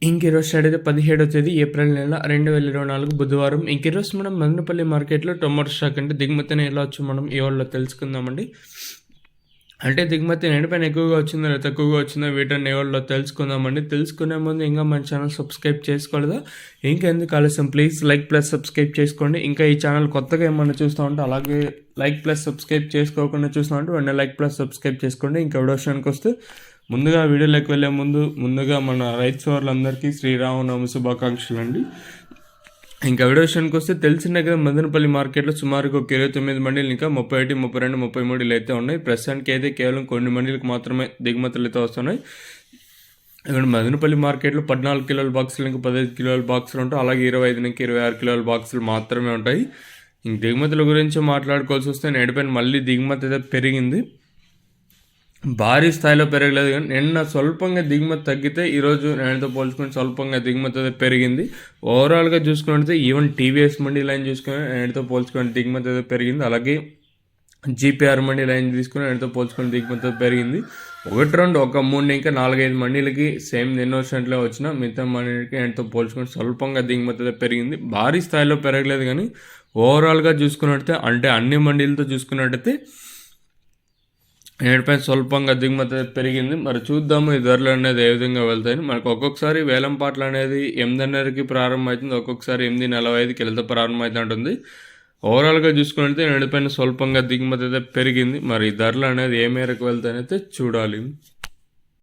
ఇంకీరోజు start 17వ తేదీ April నెల 2024 బుధవారం. ఇంకీరోజు మనం మదనపల్లి మార్కెట్లో టొమాటో స్టాక్ అంటే దిగుమతిని ఎలా వచ్చి మనం ఈ వాళ్ళలో తెలుసుకుందామండి. అంటే దిగుమతి ఎండిపైన ఎక్కువగా వచ్చిందో లేదా తక్కువగా వచ్చిందో వీటిని ఏ వాళ్ళలో తెలుసుకుందామండి. తెలుసుకునే ముందు ఇంకా మన ఛానల్ సబ్స్క్రైబ్ చేసుకోలేదా? ఇంకెందుకు ఆలస్యం, ప్లీజ్ లైక్ ప్లస్ సబ్స్క్రైబ్ చేసుకోండి. ఇంకా ఈ ఛానల్ కొత్తగా ఏమన్నా చూస్తూ ఉంటే అలాగే లైక్ ప్లస్ సబ్స్క్రైబ్ చేసుకోకుండా చూస్తూ ఉంటే వెంటనే లైక్ ప్లస్ సబ్స్క్రైబ్ చేసుకోండి. ఇంకా విషయానికి వస్తే ముందుగా వీడియోలోకి వెళ్ళే ముందుగా మన రైతు సోదరులందరికీ శ్రీరామనవమి శుభాకాంక్షలు అండి. ఇంకా వీడియో విషయానికి వస్తే తెలిసిన కదా మదనపల్లి మార్కెట్లో సుమారుగా ఒక 29 మండీలు ఇంకా 31, 32, 33 అయితే ఉన్నాయి. ప్రస్తుతానికి అయితే కేవలం కొన్ని మండీలకు మాత్రమే దిగుమతులు అయితే వస్తున్నాయి. ఇక్కడ మదనపల్లి మార్కెట్లో 14 కిలోల బాక్సులు ఇంకా 15 కిలోల బాక్సులు ఉంటాయి. అలాగే 25 నుంచి 26 కిలోల బాక్సులు మాత్రమే ఉంటాయి. ఇంక దిగుమతుల గురించి మాట్లాడుకోవాల్సి వస్తే నేడిపైన మళ్ళీ దిగుమతి అయితే పెరిగింది. భారీ స్థాయిలో పెరగలేదు, కానీ నిన్న స్వల్పంగా దిగుమతి తగ్గితే ఈరోజు నేనుతో పోల్చుకుని స్వల్పంగా దిగుమతి అయితే పెరిగింది. ఓవరాల్గా చూసుకుంటే ఈవెన్ టీవీఎస్ మండీ లైన్ చూసుకుని నేనుతో పోల్చుకుని దిగుమతి అయితే పెరిగింది. అలాగే జీపీఆర్ మండీ లైన్ తీసుకుని నేనుతో పోల్చుకుని దిగుమతి అయితే పెరిగింది. 1, 2, 1, 3 ఇంకా 4, 5 మండీలకి సేమ్ ఇన్నోసెంట్లో వచ్చిన మిగతా మండీలకి నేనుతో పోల్చుకుని స్వల్పంగా దిగుమతి అయితే పెరిగింది. భారీ స్థాయిలో పెరగలేదు, కానీ ఓవరాల్గా చూసుకున్నట్టయితే అంటే అన్ని మండీలతో చూసుకున్నట్టయితే నేటిపై స్వల్పంగా దిగుమతి పెరిగింది. మరి చూద్దాము ఈ ధరలు అనేది ఏ విధంగా వెళ్తాయని. మనకు ఒక్కొక్కసారి వేలం పాటలు అనేది 8:30కి ప్రారంభమవుతుంది, ఒక్కొక్కసారి 8:45కి వెళ్తే ప్రారంభమవుతూ ఉంటుంది. ఓవరాల్గా చూసుకుంటే నేటిపైన స్వల్పంగా దిగుమతి అయితే పెరిగింది. మరి ఈ ధరలు అనేది ఏ మేరకు వెళ్తాయనైతే చూడాలి.